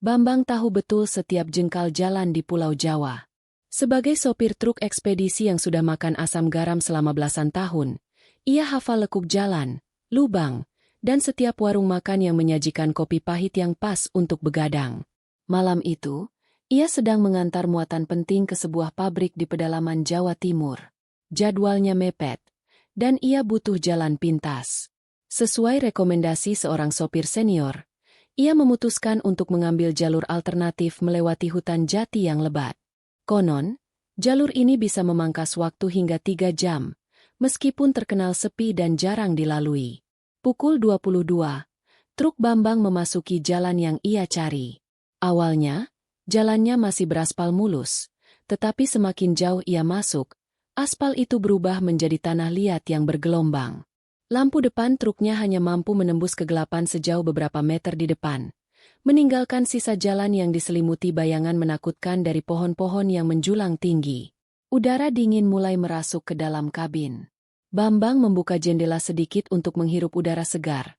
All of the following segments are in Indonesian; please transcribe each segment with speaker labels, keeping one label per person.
Speaker 1: Bambang tahu betul setiap jengkal jalan di Pulau Jawa. Sebagai sopir truk ekspedisi yang sudah makan asam garam selama belasan tahun, ia hafal lekuk jalan, lubang, dan setiap warung makan yang menyajikan kopi pahit yang pas untuk begadang. Malam itu, ia sedang mengantar muatan penting ke sebuah pabrik di pedalaman Jawa Timur. Jadwalnya mepet, dan ia butuh jalan pintas. Sesuai rekomendasi seorang sopir senior, ia memutuskan untuk mengambil jalur alternatif melewati hutan jati yang lebat. Konon, jalur ini bisa memangkas waktu hingga 3 jam, meskipun terkenal sepi dan jarang dilalui. Pukul 22, truk Bambang memasuki jalan yang ia cari. Awalnya, jalannya masih beraspal mulus, tetapi semakin jauh ia masuk, aspal itu berubah menjadi tanah liat yang bergelombang. Lampu depan truknya hanya mampu menembus kegelapan sejauh beberapa meter di depan, meninggalkan sisa jalan yang diselimuti bayangan menakutkan dari pohon-pohon yang menjulang tinggi. Udara dingin mulai merasuk ke dalam kabin. Bambang membuka jendela sedikit untuk menghirup udara segar,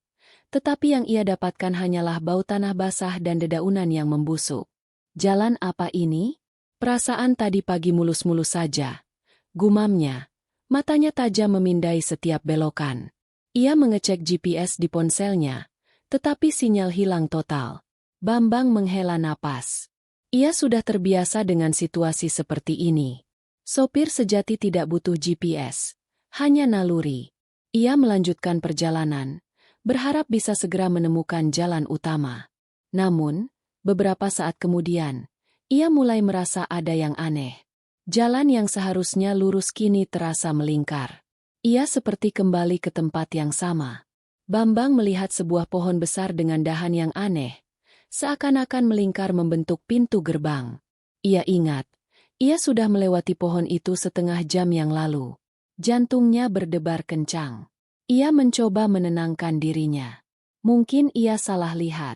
Speaker 1: tetapi yang ia dapatkan hanyalah bau tanah basah dan dedaunan yang membusuk. Jalan apa ini? Perasaan tadi pagi mulus-mulus saja. Gumamnya, matanya tajam memindai setiap belokan. Ia mengecek GPS di ponselnya, tetapi sinyal hilang total. Bambang menghela napas. Ia sudah terbiasa dengan situasi seperti ini. Sopir sejati tidak butuh GPS, hanya naluri. Ia melanjutkan perjalanan, berharap bisa segera menemukan jalan utama. Namun, beberapa saat kemudian, ia mulai merasa ada yang aneh. Jalan yang seharusnya lurus kini terasa melingkar. Ia seperti kembali ke tempat yang sama. Bambang melihat sebuah pohon besar dengan dahan yang aneh, seakan-akan melingkar membentuk pintu gerbang. Ia ingat, ia sudah melewati pohon itu setengah jam yang lalu. Jantungnya berdebar kencang. Ia mencoba menenangkan dirinya. Mungkin ia salah lihat.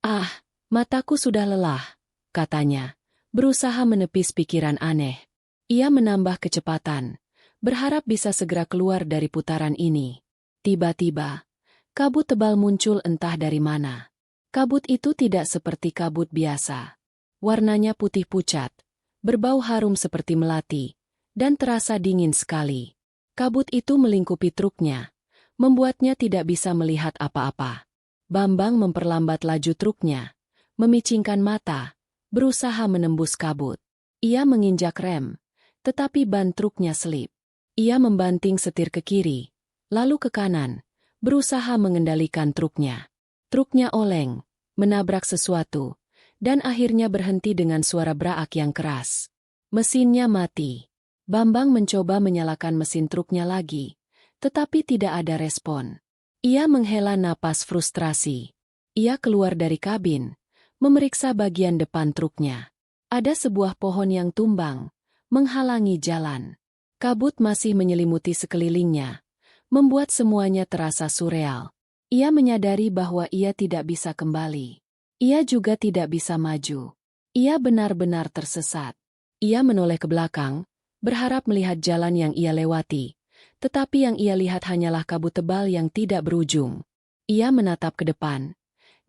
Speaker 1: "Ah, mataku sudah lelah," katanya, berusaha menepis pikiran aneh. Ia menambah kecepatan, berharap bisa segera keluar dari putaran ini. Tiba-tiba, kabut tebal muncul entah dari mana. Kabut itu tidak seperti kabut biasa. Warnanya putih pucat, berbau harum seperti melati, dan terasa dingin sekali. Kabut itu melingkupi truknya, membuatnya tidak bisa melihat apa-apa. Bambang memperlambat laju truknya, memicingkan mata, berusaha menembus kabut. Ia menginjak rem, tetapi ban truknya selip. Ia membanting setir ke kiri, lalu ke kanan, berusaha mengendalikan truknya. Truknya oleng, menabrak sesuatu, dan akhirnya berhenti dengan suara braak yang keras. Mesinnya mati. Bambang mencoba menyalakan mesin truknya lagi, tetapi tidak ada respon. Ia menghela napas frustrasi. Ia keluar dari kabin, memeriksa bagian depan truknya. Ada sebuah pohon yang tumbang, menghalangi jalan. Kabut masih menyelimuti sekelilingnya, membuat semuanya terasa surreal. Ia menyadari bahwa ia tidak bisa kembali. Ia juga tidak bisa maju. Ia benar-benar tersesat. Ia menoleh ke belakang, berharap melihat jalan yang ia lewati, tetapi yang ia lihat hanyalah kabut tebal yang tidak berujung. Ia menatap ke depan.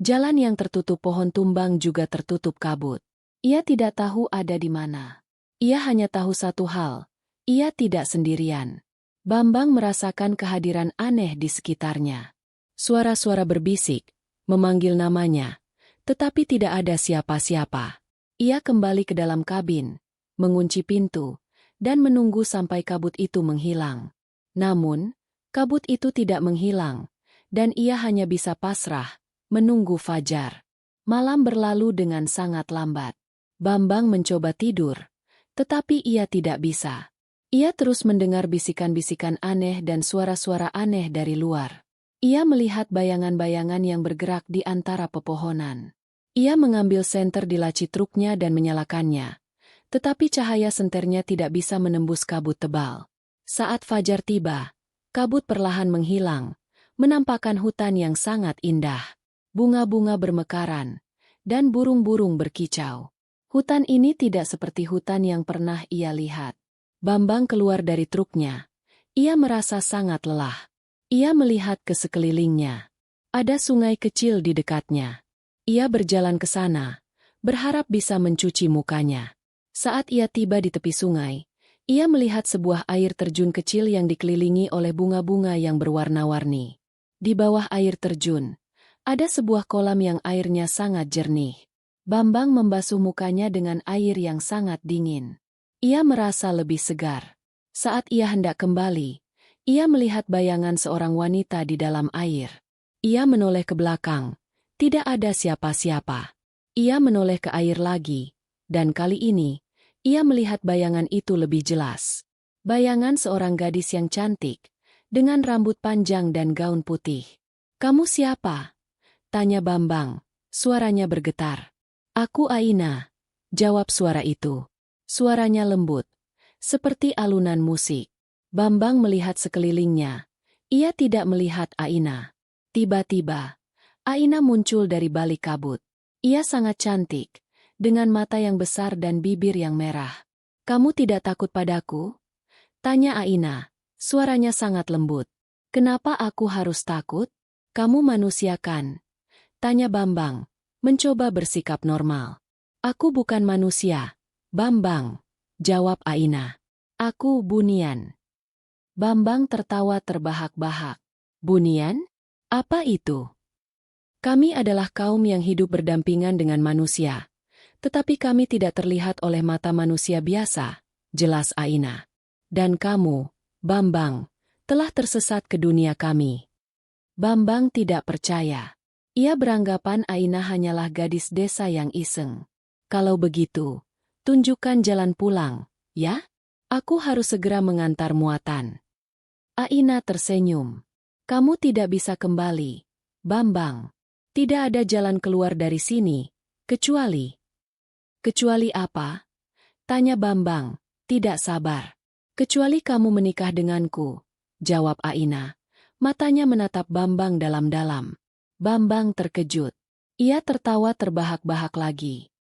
Speaker 1: Jalan yang tertutup pohon tumbang juga tertutup kabut. Ia tidak tahu ada di mana. Ia hanya tahu satu hal. Ia tidak sendirian. Bambang merasakan kehadiran aneh di sekitarnya. Suara-suara berbisik, memanggil namanya, tetapi tidak ada siapa-siapa. Ia kembali ke dalam kabin, mengunci pintu, dan menunggu sampai kabut itu menghilang. Namun, kabut itu tidak menghilang, dan ia hanya bisa pasrah, menunggu fajar. Malam berlalu dengan sangat lambat. Bambang mencoba tidur, tetapi ia tidak bisa. Ia terus mendengar bisikan-bisikan aneh dan suara-suara aneh dari luar. Ia melihat bayangan-bayangan yang bergerak di antara pepohonan. Ia mengambil senter di laci truknya dan menyalakannya, tetapi cahaya senternya tidak bisa menembus kabut tebal. Saat fajar tiba, kabut perlahan menghilang, menampakkan hutan yang sangat indah. Bunga-bunga bermekaran, dan burung-burung berkicau. Hutan ini tidak seperti hutan yang pernah ia lihat. Bambang keluar dari truknya. Ia merasa sangat lelah. Ia melihat ke sekelilingnya. Ada sungai kecil di dekatnya. Ia berjalan ke sana, berharap bisa mencuci mukanya. Saat ia tiba di tepi sungai, ia melihat sebuah air terjun kecil yang dikelilingi oleh bunga-bunga yang berwarna-warni. Di bawah air terjun, ada sebuah kolam yang airnya sangat jernih. Bambang membasuh mukanya dengan air yang sangat dingin. Ia merasa lebih segar. Saat ia hendak kembali, ia melihat bayangan seorang wanita di dalam air. Ia menoleh ke belakang. Tidak ada siapa-siapa. Ia menoleh ke air lagi, dan kali ini, ia melihat bayangan itu lebih jelas. Bayangan seorang gadis yang cantik, dengan rambut panjang dan gaun putih. "Kamu siapa?" tanya Bambang. Suaranya bergetar. "Aku Aina," jawab suara itu. Suaranya lembut, seperti alunan musik. Bambang melihat sekelilingnya. Ia tidak melihat Aina. Tiba-tiba, Aina muncul dari balik kabut. Ia sangat cantik, dengan mata yang besar dan bibir yang merah. "Kamu tidak takut padaku?" tanya Aina. Suaranya sangat lembut. "Kenapa aku harus takut? Kamu manusia kan?" tanya Bambang, mencoba bersikap normal. "Aku bukan manusia, Bambang," jawab Aina. "Aku Bunian." Bambang tertawa terbahak-bahak. "Bunian? Apa itu?" "Kami adalah kaum yang hidup berdampingan dengan manusia. Tetapi kami tidak terlihat oleh mata manusia biasa," jelas Aina. "Dan kamu, Bambang, telah tersesat ke dunia kami." Bambang tidak percaya. Ia beranggapan Aina hanyalah gadis desa yang iseng. "Kalau begitu, tunjukkan jalan pulang, ya? Aku harus segera mengantar muatan." Aina tersenyum. "Kamu tidak bisa kembali, Bambang. Tidak ada jalan keluar dari sini, kecuali..." "Kecuali apa?" tanya Bambang, tidak sabar. "Kecuali kamu menikah denganku," jawab Aina. Matanya menatap Bambang dalam-dalam. Bambang terkejut. Ia tertawa terbahak-bahak lagi.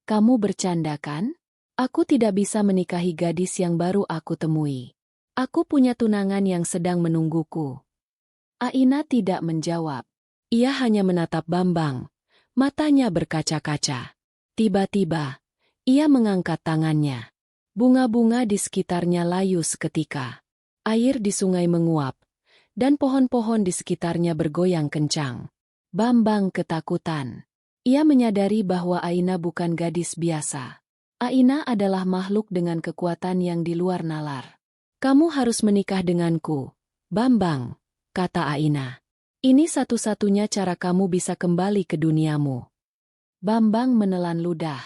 Speaker 1: "Kamu bercanda kan? Aku tidak bisa menikahi gadis yang baru aku temui. Aku punya tunangan yang sedang menungguku." Aina tidak menjawab. Ia hanya menatap Bambang. Matanya berkaca-kaca. Tiba-tiba, ia mengangkat tangannya. Bunga-bunga di sekitarnya layu seketika. Air di sungai menguap, dan pohon-pohon di sekitarnya bergoyang kencang. Bambang ketakutan. Ia menyadari bahwa Aina bukan gadis biasa. Aina adalah makhluk dengan kekuatan yang di luar nalar. "Kamu harus menikah denganku, Bambang," kata Aina. "Ini satu-satunya cara kamu bisa kembali ke duniamu." Bambang menelan ludah.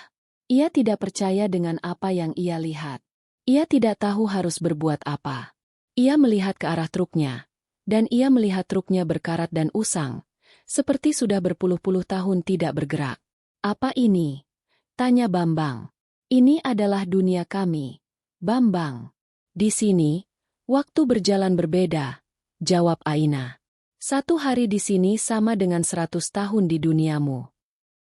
Speaker 1: Ia tidak percaya dengan apa yang ia lihat. Ia tidak tahu harus berbuat apa. Ia melihat ke arah truknya, dan ia melihat truknya berkarat dan usang, seperti sudah berpuluh-puluh tahun tidak bergerak. "Apa ini?" tanya Bambang. "Ini adalah dunia kami, Bambang. Di sini, waktu berjalan berbeda," jawab Aina. "Satu hari di sini sama dengan 100 tahun di duniamu."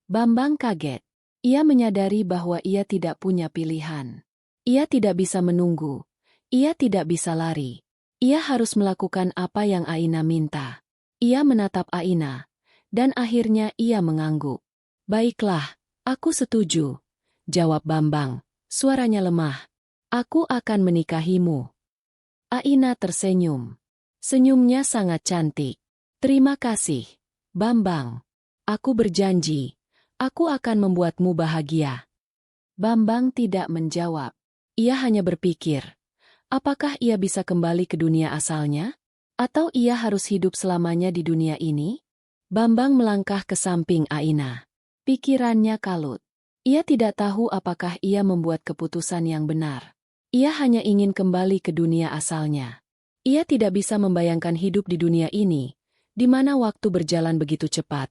Speaker 1: Bambang kaget. Ia menyadari bahwa ia tidak punya pilihan. Ia tidak bisa menunggu. Ia tidak bisa lari. Ia harus melakukan apa yang Aina minta. Ia menatap Aina, dan akhirnya ia mengangguk. "Baiklah, aku setuju," jawab Bambang. Suaranya lemah. "Aku akan menikahimu." Aina tersenyum. Senyumnya sangat cantik. "Terima kasih, Bambang. Aku berjanji, aku akan membuatmu bahagia." Bambang tidak menjawab. Ia hanya berpikir, apakah ia bisa kembali ke dunia asalnya? Atau ia harus hidup selamanya di dunia ini? Bambang melangkah ke samping Aina. Pikirannya kalut. Ia tidak tahu apakah ia membuat keputusan yang benar. Ia hanya ingin kembali ke dunia asalnya. Ia tidak bisa membayangkan hidup di dunia ini, di mana waktu berjalan begitu cepat,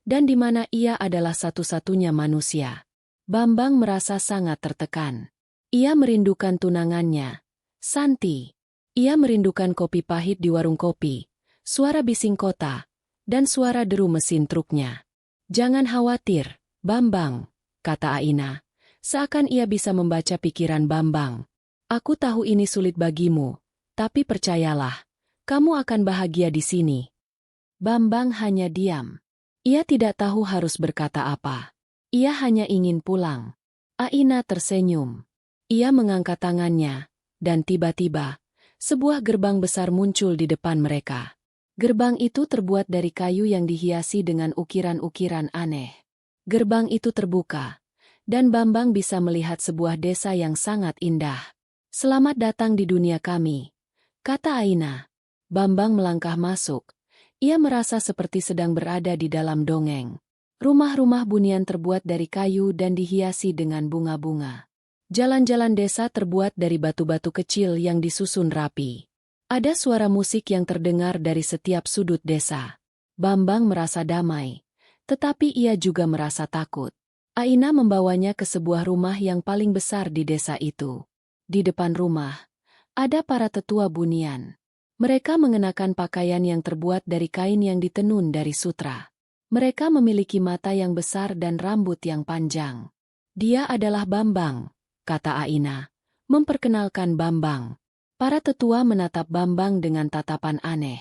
Speaker 1: dan di mana ia adalah satu-satunya manusia. Bambang merasa sangat tertekan. Ia merindukan tunangannya, Santi. Ia merindukan kopi pahit di warung kopi, suara bising kota, dan suara deru mesin truknya. "Jangan khawatir, Bambang," kata Aina, seakan ia bisa membaca pikiran Bambang. "Aku tahu ini sulit bagimu, tapi percayalah, kamu akan bahagia di sini." Bambang hanya diam. Ia tidak tahu harus berkata apa. Ia hanya ingin pulang. Aina tersenyum. Ia mengangkat tangannya, dan tiba-tiba, sebuah gerbang besar muncul di depan mereka. Gerbang itu terbuat dari kayu yang dihiasi dengan ukiran-ukiran aneh. Gerbang itu terbuka, dan Bambang bisa melihat sebuah desa yang sangat indah. "Selamat datang di dunia kami," kata Aina. Bambang melangkah masuk. Ia merasa seperti sedang berada di dalam dongeng. Rumah-rumah bunian terbuat dari kayu dan dihiasi dengan bunga-bunga. Jalan-jalan desa terbuat dari batu-batu kecil yang disusun rapi. Ada suara musik yang terdengar dari setiap sudut desa. Bambang merasa damai, tetapi ia juga merasa takut. Aina membawanya ke sebuah rumah yang paling besar di desa itu. Di depan rumah, ada para tetua bunian. Mereka mengenakan pakaian yang terbuat dari kain yang ditenun dari sutra. Mereka memiliki mata yang besar dan rambut yang panjang. "Dia adalah Bambang," kata Aina, memperkenalkan Bambang. Para tetua menatap Bambang dengan tatapan aneh.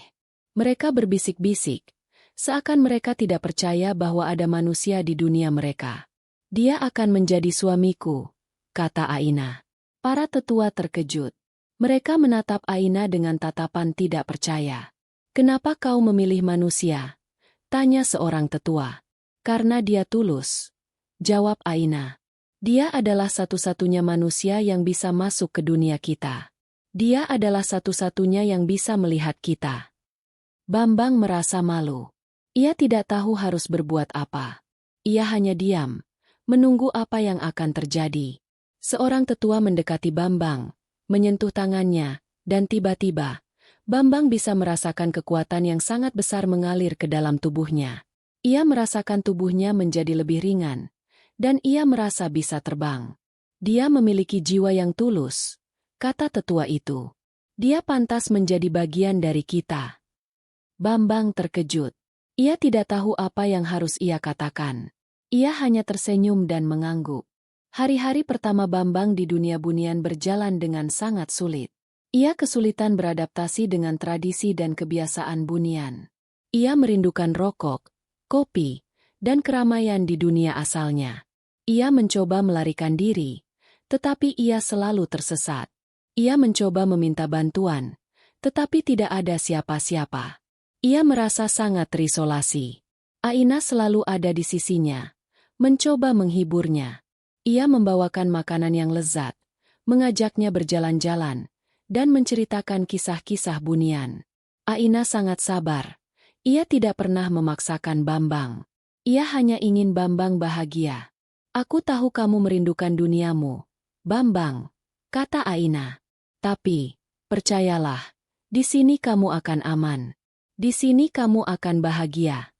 Speaker 1: Mereka berbisik-bisik, seakan mereka tidak percaya bahwa ada manusia di dunia mereka. "Dia akan menjadi suamiku," kata Aina. Para tetua terkejut. Mereka menatap Aina dengan tatapan tidak percaya. "Kenapa kau memilih manusia?" tanya seorang tetua. "Karena dia tulus," jawab Aina. "Dia adalah satu-satunya manusia yang bisa masuk ke dunia kita. Dia adalah satu-satunya yang bisa melihat kita." Bambang merasa malu. Ia tidak tahu harus berbuat apa. Ia hanya diam, menunggu apa yang akan terjadi. Seorang tetua mendekati Bambang, menyentuh tangannya, dan tiba-tiba, Bambang bisa merasakan kekuatan yang sangat besar mengalir ke dalam tubuhnya. Ia merasakan tubuhnya menjadi lebih ringan, dan ia merasa bisa terbang. "Dia memiliki jiwa yang tulus," kata tetua itu. "Dia pantas menjadi bagian dari kita." Bambang terkejut. Ia tidak tahu apa yang harus ia katakan. Ia hanya tersenyum dan mengangguk. Hari-hari pertama Bambang di dunia bunian berjalan dengan sangat sulit. Ia kesulitan beradaptasi dengan tradisi dan kebiasaan bunian. Ia merindukan rokok, kopi, dan keramaian di dunia asalnya. Ia mencoba melarikan diri, tetapi ia selalu tersesat. Ia mencoba meminta bantuan, tetapi tidak ada siapa-siapa. Ia merasa sangat terisolasi. Aina selalu ada di sisinya, mencoba menghiburnya. Ia membawakan makanan yang lezat, mengajaknya berjalan-jalan, dan menceritakan kisah-kisah bunian. Aina sangat sabar. Ia tidak pernah memaksakan Bambang. Ia hanya ingin Bambang bahagia. "Aku tahu kamu merindukan duniamu, Bambang," kata Aina. "Tapi, percayalah, di sini kamu akan aman. Di sini kamu akan bahagia."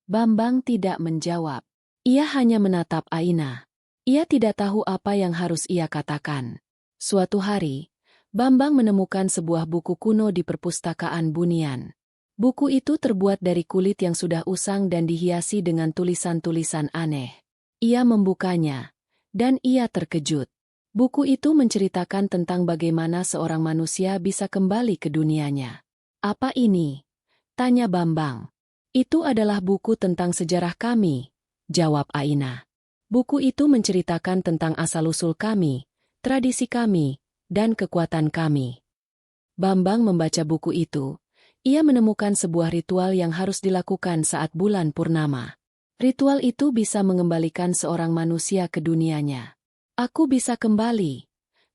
Speaker 1: Bambang tidak menjawab. Ia hanya menatap Aina. Ia tidak tahu apa yang harus ia katakan. Suatu hari, Bambang menemukan sebuah buku kuno di perpustakaan bunian. Buku itu terbuat dari kulit yang sudah usang dan dihiasi dengan tulisan-tulisan aneh. Ia membukanya, dan ia terkejut. Buku itu menceritakan tentang bagaimana seorang manusia bisa kembali ke dunianya. "Apa ini?" tanya Bambang. "Itu adalah buku tentang sejarah kami," jawab Aina. "Buku itu menceritakan tentang asal-usul kami, tradisi kami, dan kekuatan kami." Bambang membaca buku itu. Ia menemukan sebuah ritual yang harus dilakukan saat bulan purnama. Ritual itu bisa mengembalikan seorang manusia ke dunianya. "Aku bisa kembali,"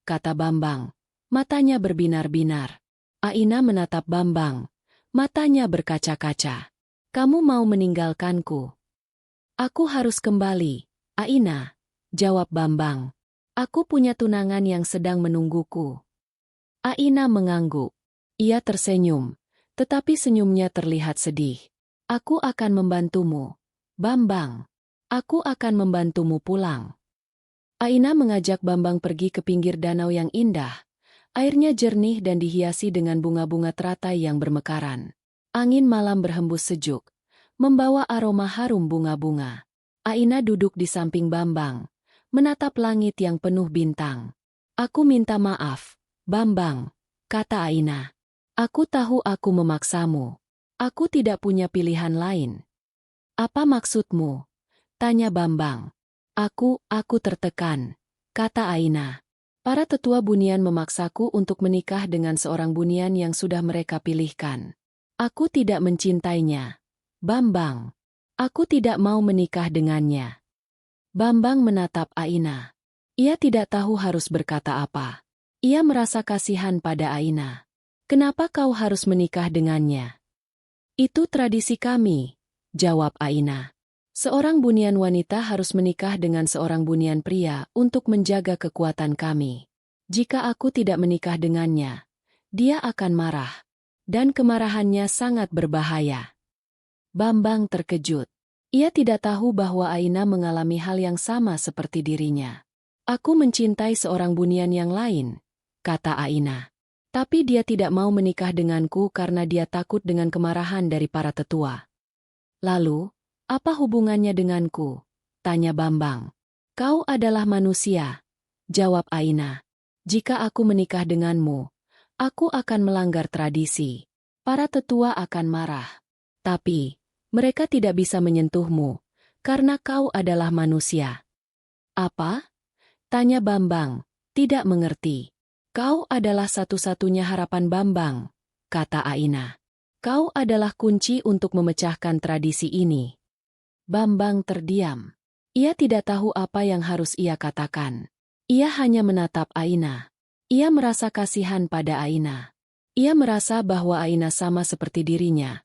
Speaker 1: kata Bambang. Matanya berbinar-binar. Aina menatap Bambang. Matanya berkaca-kaca. "Kamu mau meninggalkanku?" "Aku harus kembali, Aina," jawab Bambang. "Aku punya tunangan yang sedang menungguku." Aina mengangguk. Ia tersenyum, tetapi senyumnya terlihat sedih. "Aku akan membantumu, Bambang. Aku akan membantumu pulang." Aina mengajak Bambang pergi ke pinggir danau yang indah. Airnya jernih dan dihiasi dengan bunga-bunga teratai yang bermekaran. Angin malam berhembus sejuk, membawa aroma harum bunga-bunga. Aina duduk di samping Bambang, menatap langit yang penuh bintang. "Aku minta maaf, Bambang," kata Aina. "Aku tahu aku memaksamu. Aku tidak punya pilihan lain." "Apa maksudmu?" tanya Bambang. Aku tertekan, kata Aina. Para tetua bunian memaksaku untuk menikah dengan seorang bunian yang sudah mereka pilihkan. Aku tidak mencintainya. Bambang. Aku tidak mau menikah dengannya. Bambang menatap Aina. Ia tidak tahu harus berkata apa. Ia merasa kasihan pada Aina. Kenapa kau harus menikah dengannya? Itu tradisi kami, jawab Aina. Seorang bunian wanita harus menikah dengan seorang bunian pria untuk menjaga kekuatan kami. Jika aku tidak menikah dengannya, dia akan marah. Dan kemarahannya sangat berbahaya. Bambang terkejut. Ia tidak tahu bahwa Aina mengalami hal yang sama seperti dirinya. Aku mencintai seorang bunian yang lain, kata Aina. Tapi dia tidak mau menikah denganku karena dia takut dengan kemarahan dari para tetua. Lalu, apa hubungannya denganku? Tanya Bambang. Kau adalah manusia, jawab Aina. Jika aku menikah denganmu, aku akan melanggar tradisi. Para tetua akan marah. Tapi, mereka tidak bisa menyentuhmu, karena kau adalah manusia. Apa? Tanya Bambang, tidak mengerti. Kau adalah satu-satunya harapan Bambang, kata Aina. Kau adalah kunci untuk memecahkan tradisi ini. Bambang terdiam. Ia tidak tahu apa yang harus ia katakan. Ia hanya menatap Aina. Ia merasa kasihan pada Aina. Ia merasa bahwa Aina sama seperti dirinya,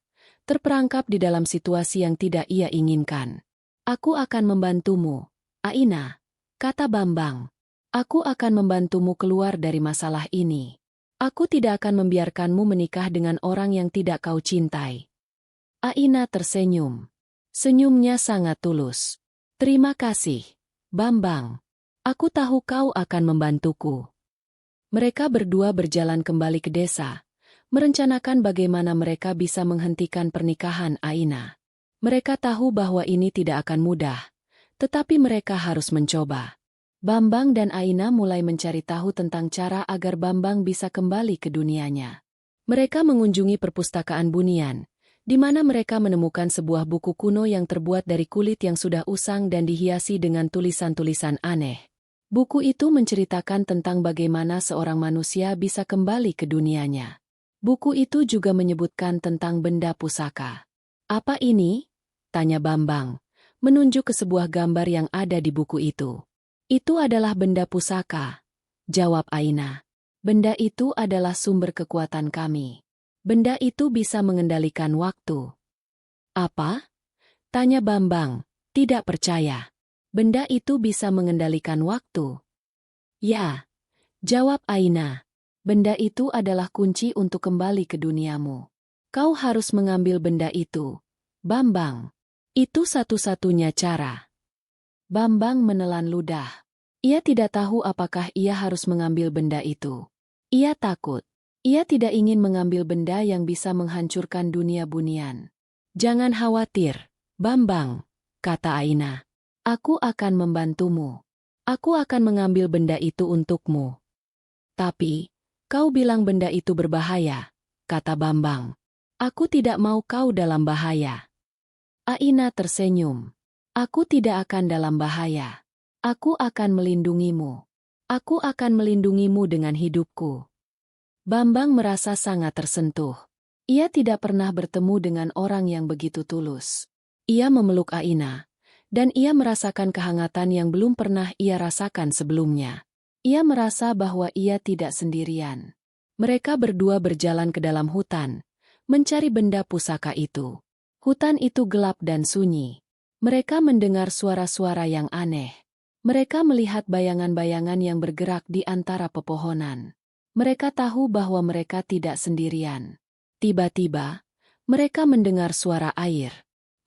Speaker 1: terperangkap di dalam situasi yang tidak ia inginkan. Aku akan membantumu, Aina, kata Bambang. Aku akan membantumu keluar dari masalah ini. Aku tidak akan membiarkanmu menikah dengan orang yang tidak kau cintai. Aina tersenyum. Senyumnya sangat tulus. Terima kasih, Bambang. Aku tahu kau akan membantuku. Mereka berdua berjalan kembali ke desa, merencanakan bagaimana mereka bisa menghentikan pernikahan Aina. Mereka tahu bahwa ini tidak akan mudah, tetapi mereka harus mencoba. Bambang dan Aina mulai mencari tahu tentang cara agar Bambang bisa kembali ke dunianya. Mereka mengunjungi perpustakaan bunian, di mana mereka menemukan sebuah buku kuno yang terbuat dari kulit yang sudah usang dan dihiasi dengan tulisan-tulisan aneh. Buku itu menceritakan tentang bagaimana seorang manusia bisa kembali ke dunianya. Buku itu juga menyebutkan tentang benda pusaka. Apa ini? Tanya Bambang, menunjuk ke sebuah gambar yang ada di buku itu. Itu adalah benda pusaka, jawab Aina. Benda itu adalah sumber kekuatan kami. Benda itu bisa mengendalikan waktu. Apa? Tanya Bambang, tidak percaya. Benda itu bisa mengendalikan waktu. Ya, jawab Aina. Benda itu adalah kunci untuk kembali ke duniamu. Kau harus mengambil benda itu, Bambang. Itu satu-satunya cara. Bambang menelan ludah. Ia tidak tahu apakah ia harus mengambil benda itu. Ia takut. Ia tidak ingin mengambil benda yang bisa menghancurkan dunia bunian. Jangan khawatir, Bambang, kata Aina. Aku akan membantumu. Aku akan mengambil benda itu untukmu. Tapi, kau bilang benda itu berbahaya, kata Bambang. Aku tidak mau kau dalam bahaya. Aina tersenyum. Aku tidak akan dalam bahaya. Aku akan melindungimu. Aku akan melindungimu dengan hidupku. Bambang merasa sangat tersentuh. Ia tidak pernah bertemu dengan orang yang begitu tulus. Ia memeluk Aina, dan ia merasakan kehangatan yang belum pernah ia rasakan sebelumnya. Ia merasa bahwa ia tidak sendirian. Mereka berdua berjalan ke dalam hutan, mencari benda pusaka itu. Hutan itu gelap dan sunyi. Mereka mendengar suara-suara yang aneh. Mereka melihat bayangan-bayangan yang bergerak di antara pepohonan. Mereka tahu bahwa mereka tidak sendirian. Tiba-tiba, mereka mendengar suara air.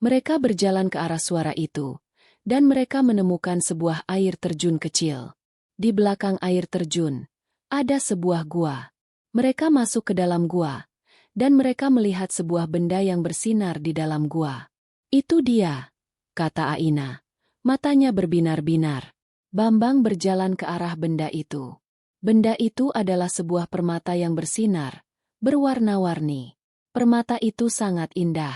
Speaker 1: Mereka berjalan ke arah suara itu, dan mereka menemukan sebuah air terjun kecil. Di belakang air terjun, ada sebuah gua. Mereka masuk ke dalam gua, dan mereka melihat sebuah benda yang bersinar di dalam gua. Itu dia, kata Aina. Matanya berbinar-binar. Bambang berjalan ke arah benda itu. Benda itu adalah sebuah permata yang bersinar, berwarna-warni. Permata itu sangat indah.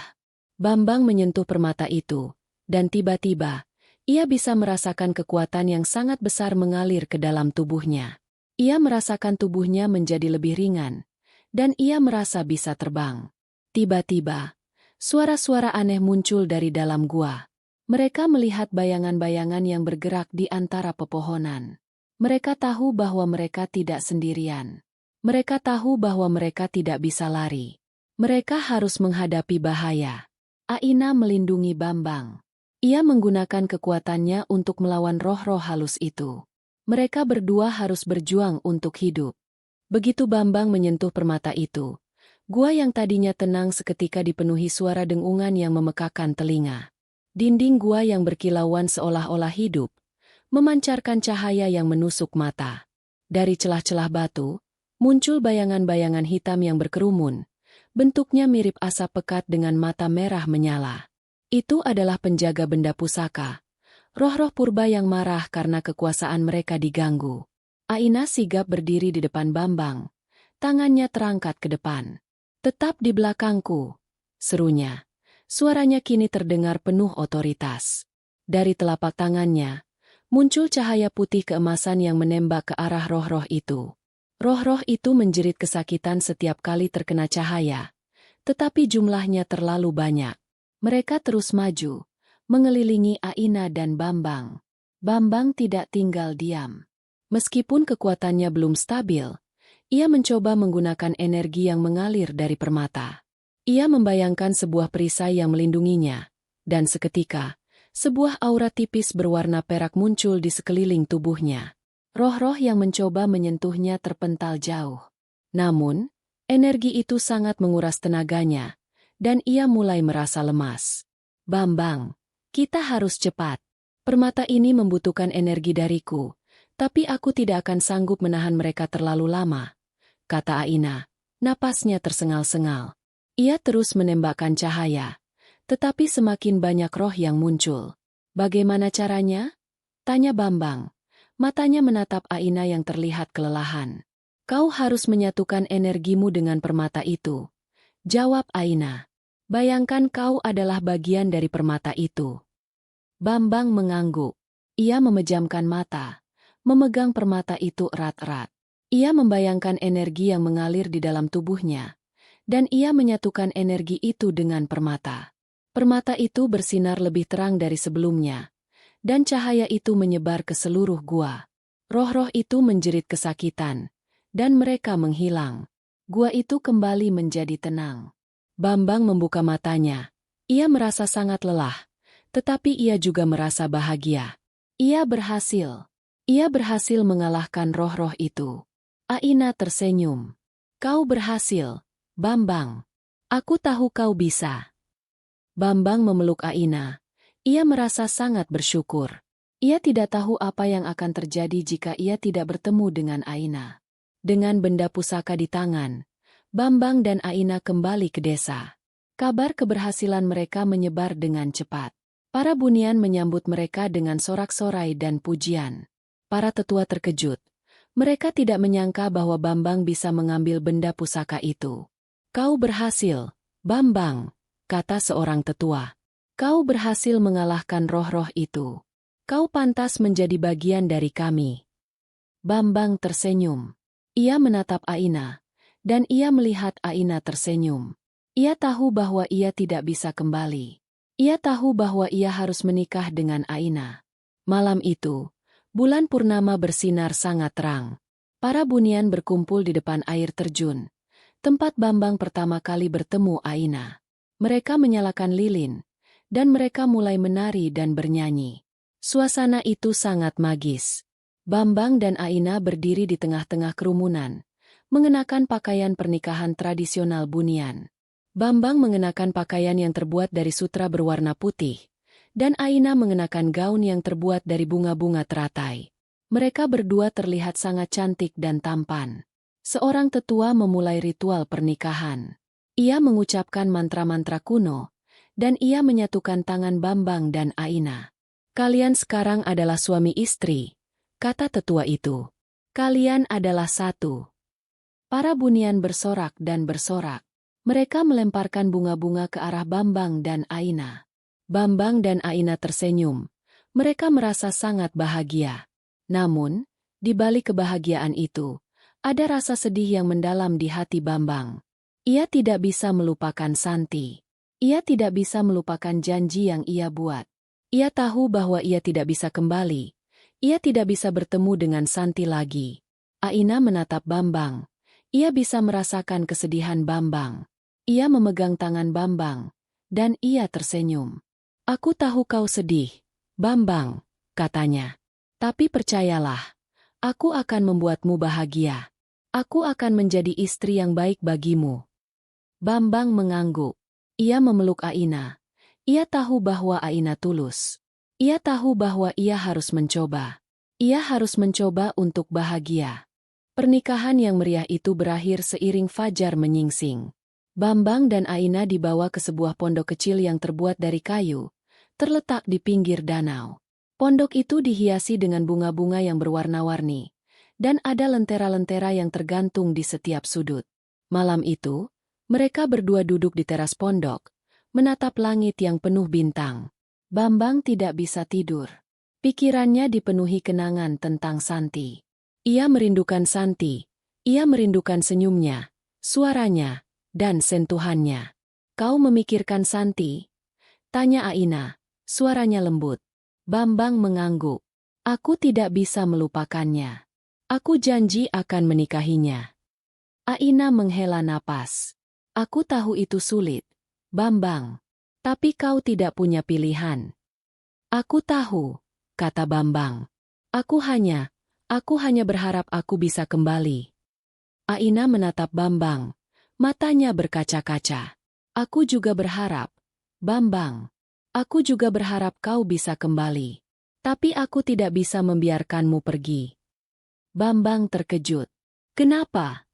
Speaker 1: Bambang menyentuh permata itu, dan tiba-tiba, Ia bisa merasakan kekuatan yang sangat besar mengalir ke dalam tubuhnya. Ia merasakan tubuhnya menjadi lebih ringan, dan ia merasa bisa terbang. Tiba-tiba, suara-suara aneh muncul dari dalam gua. Mereka melihat bayangan-bayangan yang bergerak di antara pepohonan. Mereka tahu bahwa mereka tidak sendirian. Mereka tahu bahwa mereka tidak bisa lari. Mereka harus menghadapi bahaya. Aina melindungi Bambang. Ia menggunakan kekuatannya untuk melawan roh-roh halus itu. Mereka berdua harus berjuang untuk hidup. Begitu Bambang menyentuh permata itu, gua yang tadinya tenang seketika dipenuhi suara dengungan yang memekakan telinga. Dinding gua yang berkilauan seolah-olah hidup, memancarkan cahaya yang menusuk mata. Dari celah-celah batu, muncul bayangan-bayangan hitam yang berkerumun. Bentuknya mirip asap pekat dengan mata merah menyala. Itu adalah penjaga benda pusaka. Roh-roh purba yang marah karena kekuasaan mereka diganggu. Aina sigap berdiri di depan Bambang. Tangannya terangkat ke depan. "Tetap di belakangku," serunya. Suaranya kini terdengar penuh otoritas. Dari telapak tangannya, muncul cahaya putih keemasan yang menembak ke arah roh-roh itu. Roh-roh itu menjerit kesakitan setiap kali terkena cahaya. Tetapi jumlahnya terlalu banyak. Mereka terus maju, mengelilingi Aina dan Bambang. Bambang tidak tinggal diam. Meskipun kekuatannya belum stabil, ia mencoba menggunakan energi yang mengalir dari permata. Ia membayangkan sebuah perisai yang melindunginya, dan seketika, sebuah aura tipis berwarna perak muncul di sekeliling tubuhnya. Roh-roh yang mencoba menyentuhnya terpental jauh. Namun, energi itu sangat menguras tenaganya, dan ia mulai merasa lemas. "Bambang, kita harus cepat. Permata ini membutuhkan energi dariku, tapi aku tidak akan sanggup menahan mereka terlalu lama," kata Aina. Napasnya tersengal-sengal. Ia terus menembakkan cahaya, tetapi semakin banyak roh yang muncul. "Bagaimana caranya?" tanya Bambang. Matanya menatap Aina yang terlihat kelelahan. "Kau harus menyatukan energimu dengan permata itu," jawab Aina. "Bayangkan kau adalah bagian dari permata itu." Bambang mengangguk. Ia memejamkan mata, memegang permata itu erat-erat. Ia membayangkan energi yang mengalir di dalam tubuhnya, dan ia menyatukan energi itu dengan permata. Permata itu bersinar lebih terang dari sebelumnya, dan cahaya itu menyebar ke seluruh gua. Roh-roh itu menjerit kesakitan, dan mereka menghilang. Gua itu kembali menjadi tenang. Bambang membuka matanya. Ia merasa sangat lelah, tetapi ia juga merasa bahagia. Ia berhasil. Ia berhasil mengalahkan roh-roh itu. Aina tersenyum. "Kau berhasil, Bambang. Aku tahu kau bisa." Bambang memeluk Aina. Ia merasa sangat bersyukur. Ia tidak tahu apa yang akan terjadi jika ia tidak bertemu dengan Aina. Dengan benda pusaka di tangan, Bambang dan Aina kembali ke desa. Kabar keberhasilan mereka menyebar dengan cepat. Para bunian menyambut mereka dengan sorak-sorai dan pujian. Para tetua terkejut. Mereka tidak menyangka bahwa Bambang bisa mengambil benda pusaka itu. "Kau berhasil, Bambang," kata seorang tetua. "Kau berhasil mengalahkan roh-roh itu. Kau pantas menjadi bagian dari kami." Bambang tersenyum. Ia menatap Aina, dan ia melihat Aina tersenyum. Ia tahu bahwa ia tidak bisa kembali. Ia tahu bahwa ia harus menikah dengan Aina. Malam itu, bulan purnama bersinar sangat terang. Para bunian berkumpul di depan air terjun, tempat Bambang pertama kali bertemu Aina. Mereka menyalakan lilin, dan mereka mulai menari dan bernyanyi. Suasana itu sangat magis. Bambang dan Aina berdiri di tengah-tengah kerumunan, mengenakan pakaian pernikahan tradisional bunian. Bambang mengenakan pakaian yang terbuat dari sutra berwarna putih, dan Aina mengenakan gaun yang terbuat dari bunga-bunga teratai. Mereka berdua terlihat sangat cantik dan tampan. Seorang tetua memulai ritual pernikahan. Ia mengucapkan mantra-mantra kuno, dan ia menyatukan tangan Bambang dan Aina. "Kalian sekarang adalah suami istri," kata tetua itu. "Kalian adalah satu." Para bunian bersorak dan bersorak. Mereka melemparkan bunga-bunga ke arah Bambang dan Aina. Bambang dan Aina tersenyum, Mereka merasa sangat bahagia. Namun, di balik kebahagiaan itu, ada rasa sedih yang mendalam di hati Bambang. Ia tidak bisa melupakan Santi. Ia tidak bisa melupakan janji yang ia buat. Ia tahu bahwa ia tidak bisa kembali. Ia tidak bisa bertemu dengan Santi lagi. Aina menatap Bambang. Ia bisa merasakan kesedihan Bambang. Ia memegang tangan Bambang. Dan ia tersenyum. Aku tahu kau sedih, Bambang, katanya. Tapi percayalah, aku akan membuatmu bahagia. Aku akan menjadi istri yang baik bagimu. Bambang mengangguk. Ia memeluk Aina. Ia tahu bahwa Aina tulus. Ia tahu bahwa ia harus mencoba. Ia harus mencoba untuk bahagia. Pernikahan yang meriah itu berakhir seiring fajar menyingsing. Bambang dan Aina dibawa ke sebuah pondok kecil yang terbuat dari kayu, terletak di pinggir danau. Pondok itu dihiasi dengan bunga-bunga yang berwarna-warni, dan ada lentera-lentera yang tergantung di setiap sudut. Malam itu, mereka berdua duduk di teras pondok, menatap langit yang penuh bintang. Bambang tidak bisa tidur. Pikirannya dipenuhi kenangan tentang Santi. Ia merindukan Santi. Ia merindukan senyumnya, suaranya, dan sentuhannya. Kau memikirkan Santi? Tanya Aina, suaranya lembut. Bambang mengangguk. Aku tidak bisa melupakannya. Aku janji akan menikahinya. Aina menghela napas. Aku tahu itu sulit, Bambang. Tapi kau tidak punya pilihan. Aku tahu, kata Bambang. Aku hanya berharap aku bisa kembali. Aina menatap Bambang. Matanya berkaca-kaca. Aku juga berharap, Bambang. Aku juga berharap kau bisa kembali. Tapi aku tidak bisa membiarkanmu pergi. Bambang terkejut. Kenapa?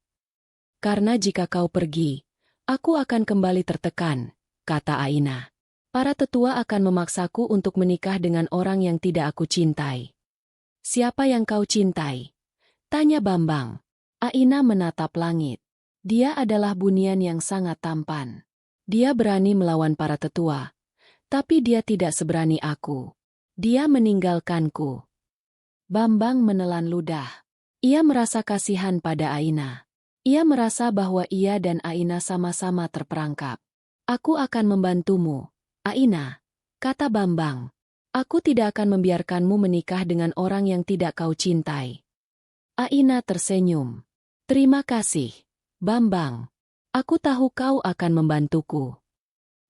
Speaker 1: Karena jika kau pergi, aku akan kembali tertekan, kata Aina. Para tetua akan memaksaku untuk menikah dengan orang yang tidak aku cintai. Siapa yang kau cintai? Tanya Bambang. Aina menatap langit. Dia adalah bunian yang sangat tampan. Dia berani melawan para tetua. Tapi dia tidak seberani aku. Dia meninggalkanku. Bambang menelan ludah. Ia merasa kasihan pada Aina. Ia merasa bahwa ia dan Aina sama-sama terperangkap. Aku akan membantumu, Aina, kata Bambang. Aku tidak akan membiarkanmu menikah dengan orang yang tidak kau cintai. Aina tersenyum. Terima kasih, Bambang. Aku tahu kau akan membantuku.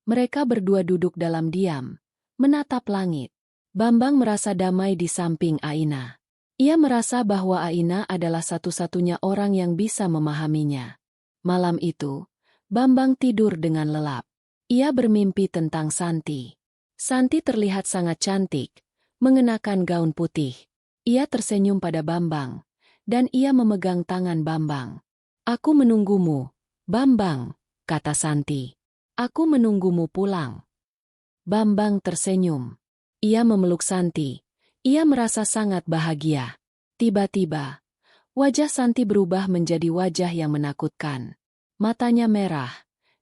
Speaker 1: Mereka berdua duduk dalam diam, menatap langit. Bambang merasa damai di samping Aina. Ia merasa bahwa Aina adalah satu-satunya orang yang bisa memahaminya. Malam itu, Bambang tidur dengan lelap. Ia bermimpi tentang Santi. Santi terlihat sangat cantik, mengenakan gaun putih. Ia tersenyum pada Bambang, dan ia memegang tangan Bambang. Aku menunggumu, Bambang, kata Santi. Aku menunggumu pulang. Bambang tersenyum. Ia memeluk Santi. Ia merasa sangat bahagia. Tiba-tiba, wajah Santi berubah menjadi wajah yang menakutkan. Matanya merah,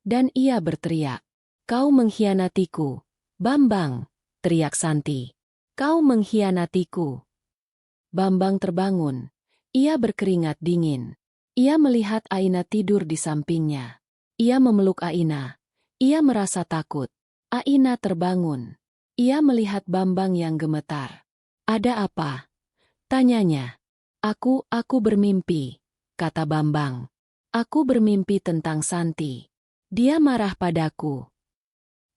Speaker 1: dan ia berteriak. Kau mengkhianatiku, Bambang, teriak Santi. Kau mengkhianatiku. Bambang terbangun. Ia berkeringat dingin. Ia melihat Aina tidur di sampingnya. Ia memeluk Aina. Ia merasa takut. Aina terbangun. Ia melihat Bambang yang gemetar. Ada apa? Tanyanya. Aku bermimpi, kata Bambang. Aku bermimpi tentang Santi. Dia marah padaku.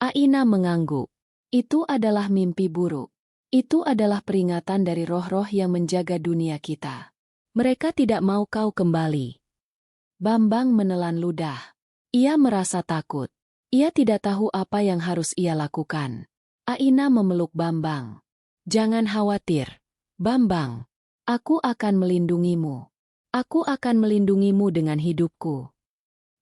Speaker 1: Aina mengangguk. Itu adalah mimpi buruk. Itu adalah peringatan dari roh-roh yang menjaga dunia kita. Mereka tidak mau kau kembali. Bambang menelan ludah. Ia merasa takut. Ia tidak tahu apa yang harus ia lakukan. Aina memeluk Bambang. Jangan khawatir, Bambang. Aku akan melindungimu. Aku akan melindungimu dengan hidupku.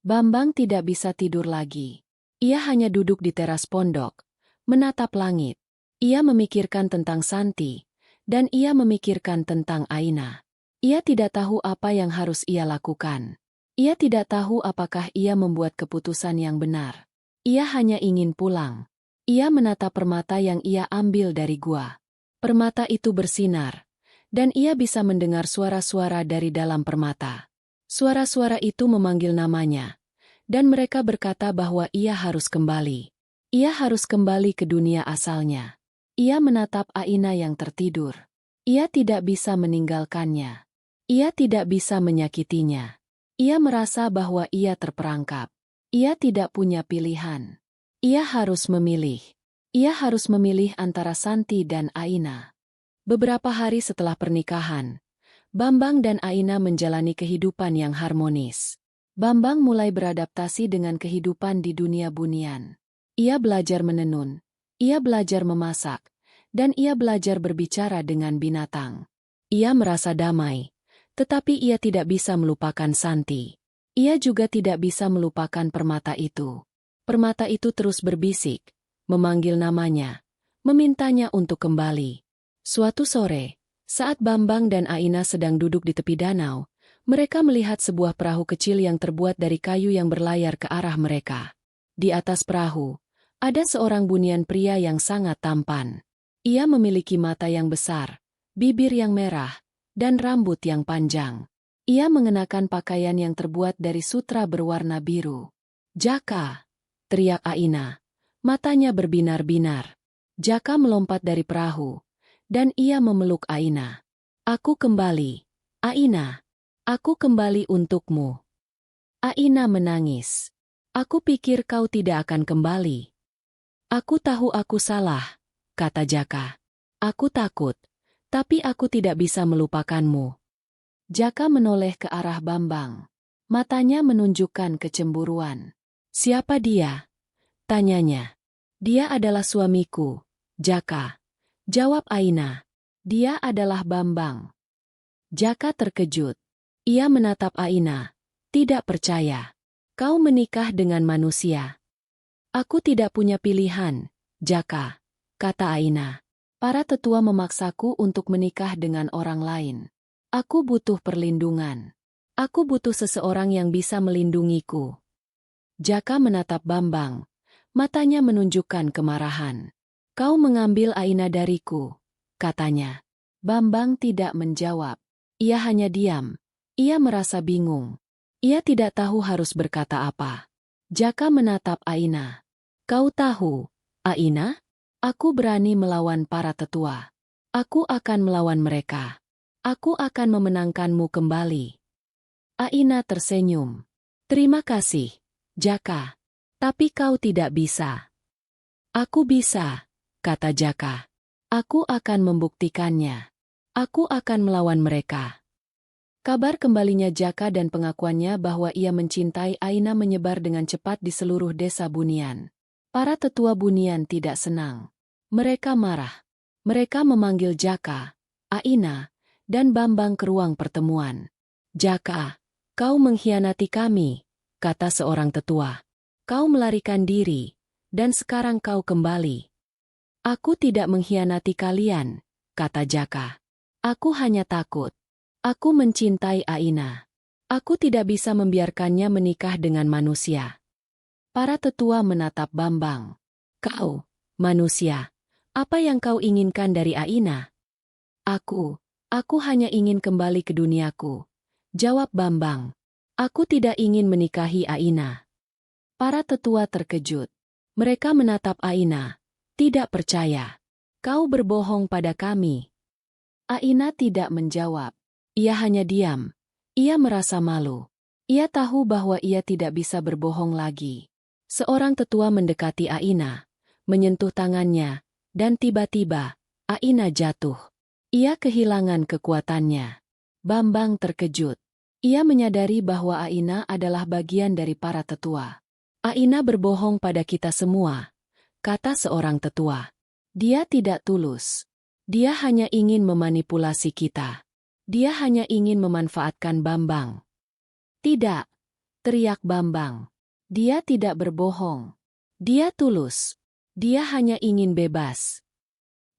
Speaker 1: Bambang tidak bisa tidur lagi. Ia hanya duduk di teras pondok, menatap langit. Ia memikirkan tentang Santi, dan ia memikirkan tentang Aina. Ia tidak tahu apa yang harus ia lakukan. Ia tidak tahu apakah ia membuat keputusan yang benar. Ia hanya ingin pulang. Ia menatap permata yang ia ambil dari gua. Permata itu bersinar, dan ia bisa mendengar suara-suara dari dalam permata. Suara-suara itu memanggil namanya, dan mereka berkata bahwa ia harus kembali. Ia harus kembali ke dunia asalnya. Ia menatap Aina yang tertidur. Ia tidak bisa meninggalkannya. Ia tidak bisa menyakitinya. Ia merasa bahwa ia terperangkap. Ia tidak punya pilihan. Ia harus memilih. Ia harus memilih antara Santi dan Aina. Beberapa hari setelah pernikahan, Bambang dan Aina menjalani kehidupan yang harmonis. Bambang mulai beradaptasi dengan kehidupan di dunia bunian. Ia belajar menenun, ia belajar memasak, dan ia belajar berbicara dengan binatang. Ia merasa damai, tetapi ia tidak bisa melupakan Santi. Ia juga tidak bisa melupakan permata itu. Permata itu terus berbisik, memanggil namanya, memintanya untuk kembali. Suatu sore, saat Bambang dan Aina sedang duduk di tepi danau, mereka melihat sebuah perahu kecil yang terbuat dari kayu yang berlayar ke arah mereka. Di atas perahu, ada seorang bunian pria yang sangat tampan. Ia memiliki mata yang besar, bibir yang merah, dan rambut yang panjang. Ia mengenakan pakaian yang terbuat dari sutra berwarna biru. "Jaka!" teriak Aina. Matanya berbinar-binar. Jaka melompat dari perahu, dan ia memeluk Aina. "Aku kembali, Aina. Aku kembali untukmu." Aina menangis. "Aku pikir kau tidak akan kembali." "Aku tahu aku salah," kata Jaka. "Aku takut, tapi aku tidak bisa melupakanmu." Jaka menoleh ke arah Bambang. Matanya menunjukkan kecemburuan. "Siapa dia?" tanyanya. "Dia adalah suamiku, Jaka," jawab Aina. "Dia adalah Bambang." Jaka terkejut. Ia menatap Aina, tidak percaya. "Kau menikah dengan manusia?" "Aku tidak punya pilihan, Jaka," kata Aina. "Para tetua memaksaku untuk menikah dengan orang lain. Aku butuh perlindungan. Aku butuh seseorang yang bisa melindungiku." Jaka menatap Bambang. Matanya menunjukkan kemarahan. "Kau mengambil Aina dariku," katanya. Bambang tidak menjawab. Ia hanya diam. Ia merasa bingung. Ia tidak tahu harus berkata apa. Jaka menatap Aina. "Kau tahu, Aina? Aku berani melawan para tetua. Aku akan melawan mereka. Aku akan memenangkanmu kembali." Aina tersenyum. "Terima kasih, Jaka. Tapi kau tidak bisa." "Aku bisa," kata Jaka. "Aku akan membuktikannya. Aku akan melawan mereka." Kabar kembalinya Jaka dan pengakuannya bahwa ia mencintai Aina menyebar dengan cepat di seluruh desa Bunian. Para tetua Bunian tidak senang. Mereka marah. Mereka memanggil Jaka, Aina, dan Bambang ke ruang pertemuan. "Jaka, kau mengkhianati kami," kata seorang tetua. "Kau melarikan diri, dan sekarang kau kembali." "Aku tidak mengkhianati kalian," kata Jaka. "Aku hanya takut. Aku mencintai Aina. Aku tidak bisa membiarkannya menikah dengan manusia." Para tetua menatap Bambang. "Kau, manusia, apa yang kau inginkan dari Aina?" Aku hanya ingin kembali ke duniaku," jawab Bambang. "Aku tidak ingin menikahi Aina." Para tetua terkejut. Mereka menatap Aina, tidak percaya. "Kau berbohong pada kami." Aina tidak menjawab. Ia hanya diam. Ia merasa malu. Ia tahu bahwa ia tidak bisa berbohong lagi. Seorang tetua mendekati Aina, menyentuh tangannya, dan tiba-tiba, Aina jatuh. Ia kehilangan kekuatannya. Bambang terkejut. Ia menyadari bahwa Aina adalah bagian dari para tetua. "Aina berbohong pada kita semua," kata seorang tetua. "Dia tidak tulus. Dia hanya ingin memanipulasi kita. Dia hanya ingin memanfaatkan Bambang." "Tidak," teriak Bambang. "Dia tidak berbohong. Dia tulus. Dia hanya ingin bebas."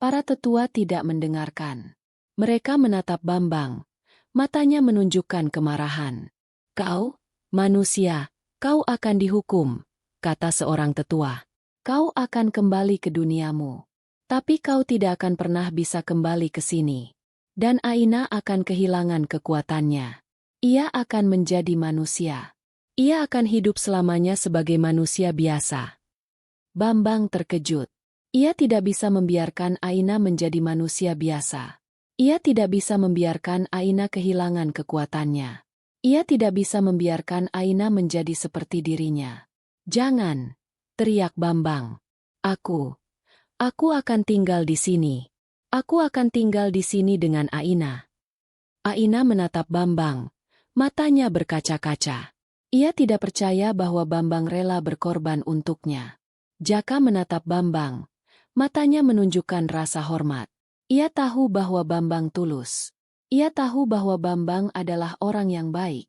Speaker 1: Para tetua tidak mendengarkan. Mereka menatap Bambang. Matanya menunjukkan kemarahan. "Kau, manusia, kau akan dihukum," kata seorang tetua. "Kau akan kembali ke duniamu." Tapi kau tidak akan pernah bisa kembali ke sini. Dan Aina akan kehilangan kekuatannya. Ia akan menjadi manusia. Ia akan hidup selamanya sebagai manusia biasa. Bambang terkejut. Ia tidak bisa membiarkan Aina menjadi manusia biasa. Ia tidak bisa membiarkan Aina kehilangan kekuatannya. Ia tidak bisa membiarkan Aina menjadi seperti dirinya. Jangan, teriak Bambang. Aku akan tinggal di sini. Aku akan tinggal di sini dengan Aina. Aina menatap Bambang. Matanya berkaca-kaca. Ia tidak percaya bahwa Bambang rela berkorban untuknya. Jaka menatap Bambang. Matanya menunjukkan rasa hormat. Ia tahu bahwa Bambang tulus. Ia tahu bahwa Bambang adalah orang yang baik.